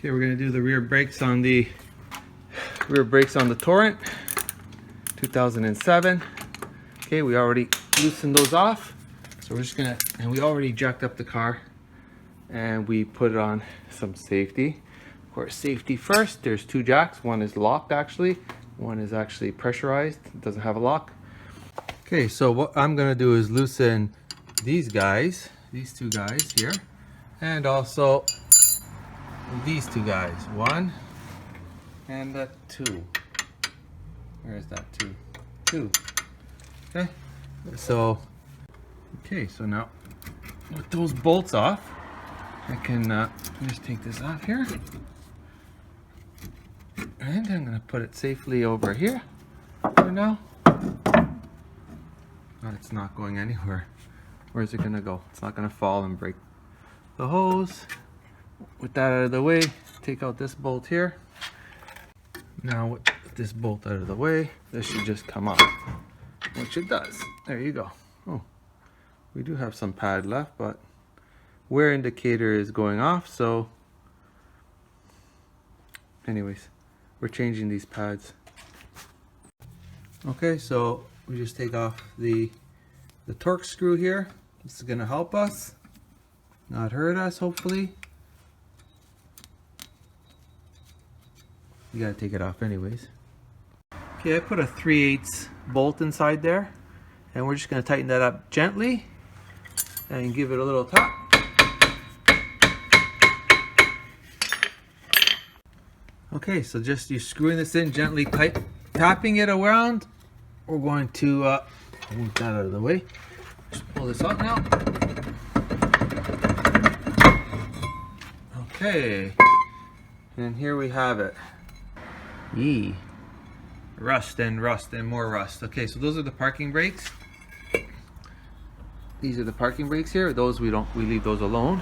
Okay, we're gonna do the rear brakes on the Torrent 2007. Okay, we already loosened those off, so we're just gonna, and we already jacked up the car and we put on some safety. Of course, safety first. There's two jacks. One is locked actually. One is actually pressurized. It doesn't have a lock. Okay, so what I'm gonna do is loosen these guys, these two guys here, and also these two guys. One and two. Where is that? Two. Okay. So now with those bolts off, I can just take this off here, and I'm gonna put it safely over here for now. But it's not going anywhere. Where is it gonna go? It's not gonna fall and break the hose. With that out of the way, take out this bolt here. Now with this bolt out of the way, this should just come off, which it does. There you go. Oh, we do have some pad left, but wear indicator is going off, so anyways, we're changing these pads. Okay, so we just take off the torque screw here. This is going to help us, not hurt us, hopefully. You gotta take it off anyways. Okay, I put a 3/8 bolt inside there, and we're just gonna tighten that up gently and give it a little tap. Okay, so just you screwing this in gently, tapping it around. We're going to move that out of the way. Just pull this out now. Okay, and here we have it. Yee. Rust and more rust. Okay, so those are the parking brakes. These are the parking brakes here. Those we leave those alone.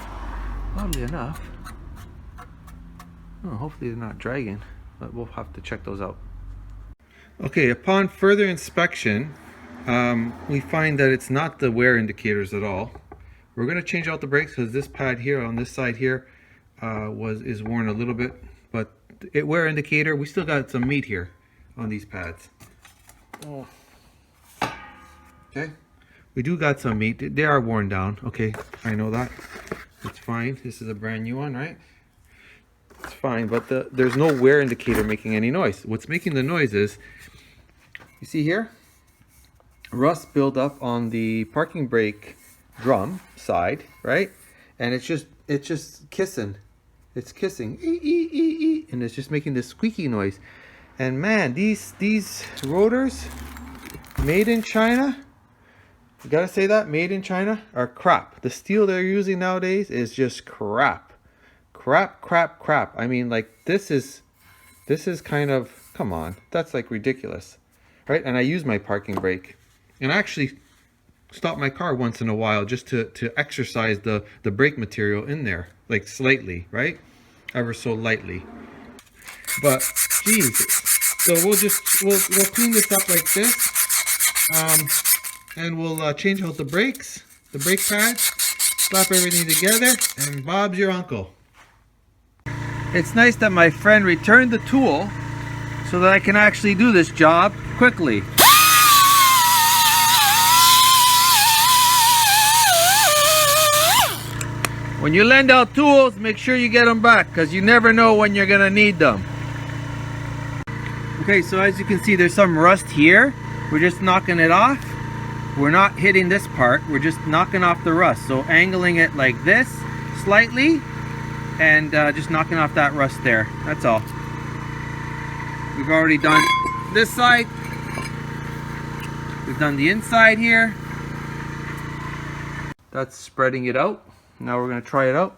Oddly enough. Oh, hopefully they're not dragging, but we'll have to check those out. Okay, upon further inspection, we find that it's not the wear indicators at all. We're going to change out the brakes because this pad here on this side here is worn a little bit, but wear indicator, we still got some meat here on these pads. Oh. Okay, we do got some meat. They are worn down. Okay, I know that. It's fine. This is a brand new one, right? It's fine, but there's no wear indicator making any noise. What's making the noise is, you see here, rust build up on the parking brake drum side, right? And it's just kissing. It's kissing, and it's just making this squeaky noise. And man, these rotors, made in China, you gotta say that, made in China, are crap. The steel they're using nowadays is just crap. Crap. I mean, like, this is kind of, come on, that's like ridiculous, right? And I use my parking brake, and I actually stop my car once in a while just to exercise the brake material in there, like slightly, right? Ever so lightly. But geez, so we'll clean this up like this, and we'll change out the brakes, the brake pads, slap everything together, and Bob's your uncle. It's nice that my friend returned the tool so that I can actually do this job quickly. When you lend out tools, make sure you get them back, because you never know when you're gonna need them. Okay, so as you can see, there's some rust here. We're just knocking it off. We're not hitting this part, we're just knocking off the rust. So angling it like this slightly, and just knocking off that rust there. That's all. We've already done this side. We've done the inside here. That's spreading it out. Now we're going to try it out.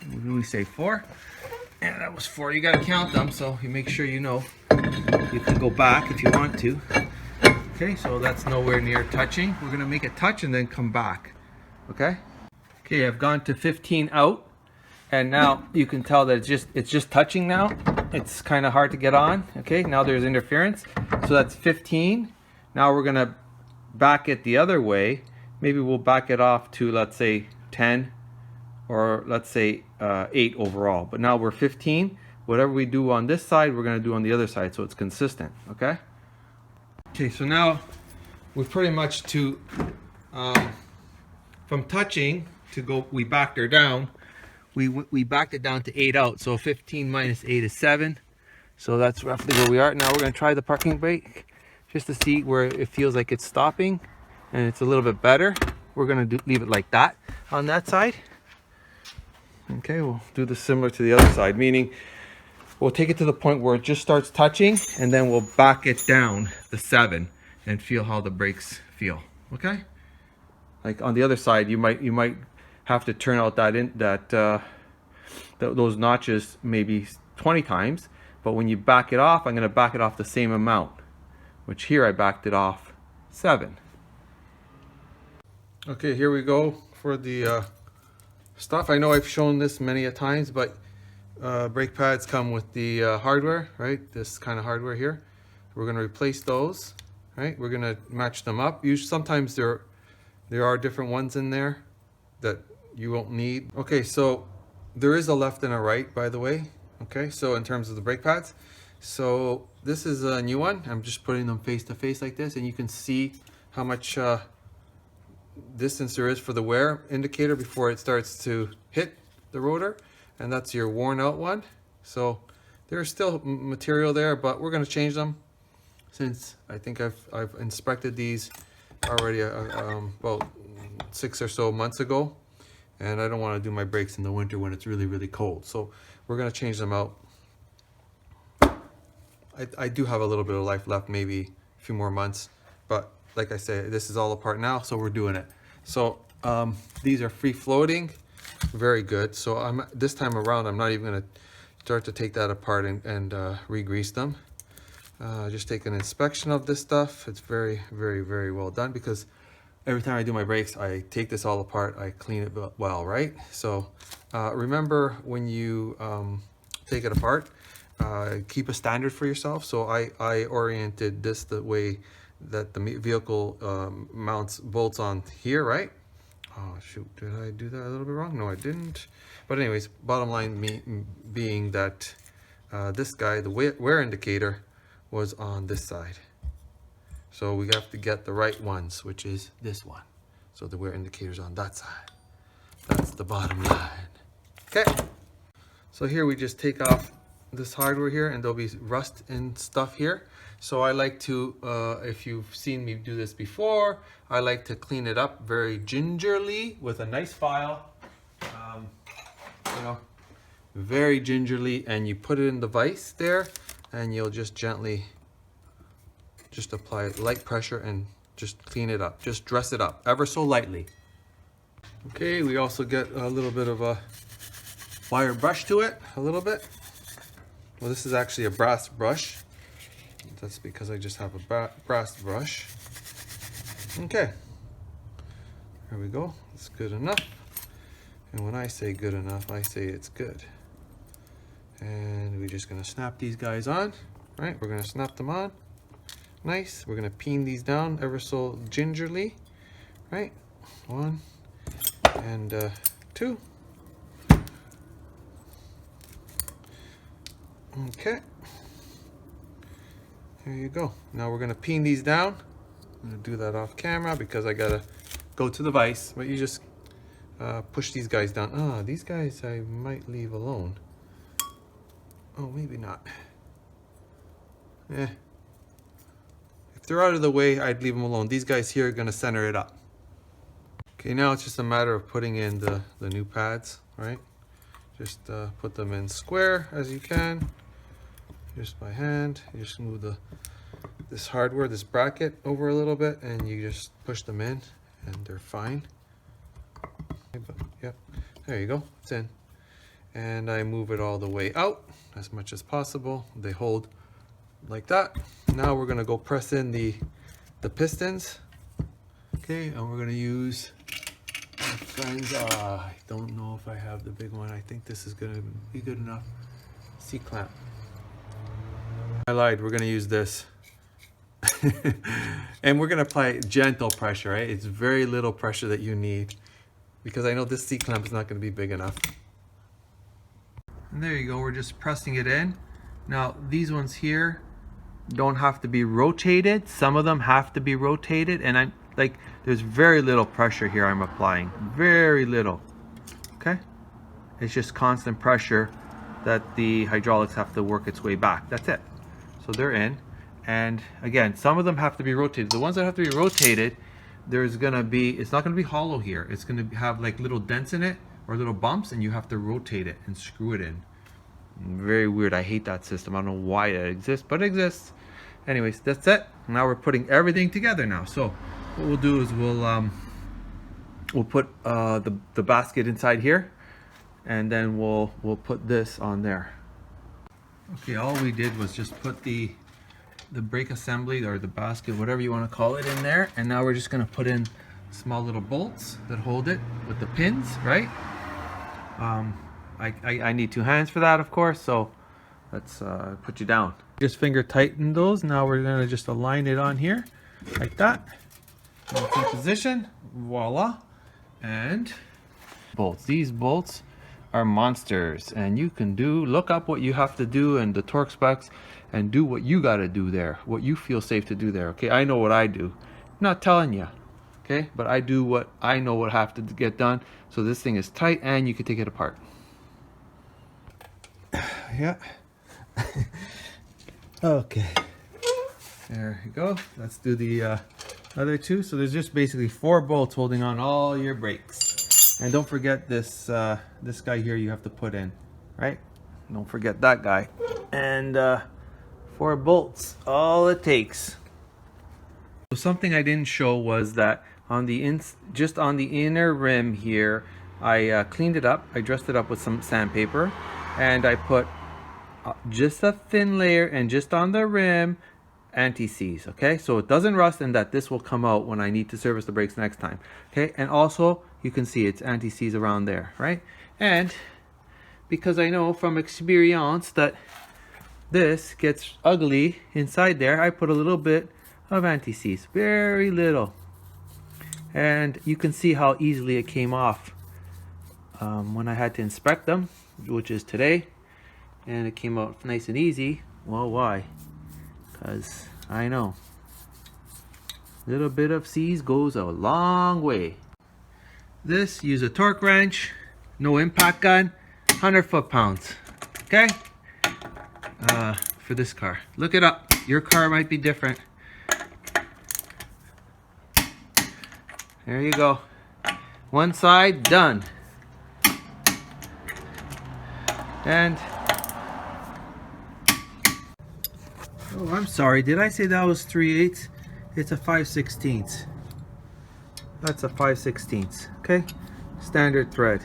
What do we say, 4? Yeah, that was 4. You got to count them, so you make sure you know. You can go back if you want to. Okay, so that's nowhere near touching. We're going to make it touch and then come back. Okay? Okay, I've gone to 15 out, and now you can tell that it's just touching now. It's kind of hard to get on. Okay, now there's interference. So that's 15. Now we're going to back it the other way. Maybe we'll back it off to, let's say, 10, or let's say 8 overall. But now we're 15. Whatever we do on this side, we're going to do on the other side, so it's consistent. Okay. Okay. So now we're pretty much to from touching to go. We backed her down. We backed it down to 8 out. So 15 minus 8 is 7. So that's roughly where we are. Now we're going to try the parking brake just to see where it feels like it's stopping, and it's a little bit better. We're going to leave it like that on that side. Okay, we'll do this similar to the other side, meaning we'll take it to the point where it just starts touching, and then we'll back it down the 7 and feel how the brakes feel. Okay, like on the other side, you might have to turn out those notches maybe 20 times, but when you back it off, I'm going to back it off the same amount, which here I backed it off 7. Okay, here we go for the stuff. I know I've shown this many a times, but brake pads come with the hardware, right? This kind of hardware here. We're going to replace those, right? We're going to match them up. Usually, sometimes there are different ones in there that you won't need. Okay, so there is a left and a right, by the way. Okay, so in terms of the brake pads, so this is a new one. I'm just putting them face to face like this, and you can see how much distance there is for the wear indicator before it starts to hit the rotor, and that's your worn out one. So there's still material there, but we're going to change them since I think I've inspected these already about 6 or so months ago, and I don't want to do my brakes in the winter when it's really cold. So we're going to change them out. I do have a little bit of life left, maybe a few more months, but like I say, this is all apart now, so we're doing it. So these are free floating, very good. So this time around, I'm not even going to start to take that apart and re-grease them. Just take an inspection of this stuff. It's very well done, because every time I do my brakes, I take this all apart, I clean it well, right? So remember, when you take it apart, keep a standard for yourself. So I oriented this the way that the vehicle mounts bolts on here, right? Oh shoot, did I do that a little bit wrong? No, I didn't. But anyways, bottom line being that this guy, the wear indicator, was on this side. So we have to get the right ones, which is this one. So the wear indicator's on that side. That's the bottom line. Okay. So here we just take off this hardware here, and there'll be rust and stuff here. So I like to, if you've seen me do this before, I like to clean it up very gingerly with a nice file. You know, very gingerly, and you put it in the vise there, and you'll just gently just apply light pressure and just clean it up. Just dress it up ever so lightly. Okay, we also get a little bit of a wire brush to it, a little bit. Well, this is actually a brass brush. That's because I just have a brass brush. Okay, there we go. It's good enough. And when I say good enough, I say it's good. And we're just gonna snap these guys on, right? We're gonna snap them on. Nice. We're gonna peen these down ever so gingerly, right? 1 and 2. Okay. There you go. Now we're gonna peen these down. I'm gonna do that off camera because I gotta go to the vise, but you just push these guys down. These guys I might leave alone. Oh, maybe not. If they're out of the way, I'd leave them alone. These guys here are gonna center it up. Okay, now it's just a matter of putting in the new pads, right? Just put them in square as you can, just by hand. You just move this hardware, this bracket over a little bit, and you just push them in, and they're fine. Yep, there you go, it's in. And I move it all the way out as much as possible. They hold like that. Now we're gonna go press in the pistons. Okay, and we're gonna use my friends. I don't know if I have the big one. I think this is gonna be good enough. C-clamp. I lied, we're gonna use this. And we're gonna apply gentle pressure, right? It's very little pressure that you need, because I know this C-clamp is not gonna be big enough. And there you go, we're just pressing it in. Now these ones here don't have to be rotated. Some of them have to be rotated, and I'm like, there's very little pressure here I'm applying. Very little. Okay? It's just constant pressure that the hydraulics have to work its way back. That's it. So they're in. And again, some of them have to be rotated. The ones that have to be rotated, there's gonna be, it's not gonna be hollow here. It's gonna have like little dents in it or little bumps, and you have to rotate it and screw it in. Very weird. I hate that system. I don't know why it exists, but it exists. Anyways, that's it. Now we're putting everything together now. So what we'll do is we'll put the basket inside here, and then we'll put this on there. Okay, all we did was just put the brake assembly or the basket, whatever you want to call it, in there, and now we're just going to put in small little bolts that hold it with the pins, right? I need 2 hands for that, of course, so let's put you down. Just finger tighten those. Now we're going to just align it on here like that. It's in position, voila. And bolts. These bolts are monsters, and you can look up what you have to do and the torque specs and do what you got to do there, what you feel safe to do there. Okay, I know what I do. I'm not telling you, okay, but I do what I know what have to get done. So this thing is tight, and you can take it apart. Yeah. Okay, there you go. Let's do the other 2. So there's just basically 4 bolts holding on all your brakes. And don't forget this this guy here you have to put in, right? Don't forget that guy. And 4 bolts, all it takes. So something I didn't show was that on the just on the inner rim here, I cleaned it up. I dressed it up with some sandpaper, and I put just a thin layer, and just on the rim, anti-seize. Okay, so it doesn't rust, and that this will come out when I need to service the brakes next time. Okay, and also you can see it's anti-seize around there, right? And because I know from experience that this gets ugly inside there, I put a little bit of anti-seize, very little, and you can see how easily it came off when I had to inspect them, which is today, and it came out nice and easy. Well, why? Because I know a little bit of seize goes a long way. This, use a torque wrench, no impact gun, 100 foot-pounds. Okay, for this car, look it up. Your car might be different. There you go. One side done. And oh, I'm sorry, did I say that was 3/8? It's a 5/16. That's a 5/16. Okay, standard thread.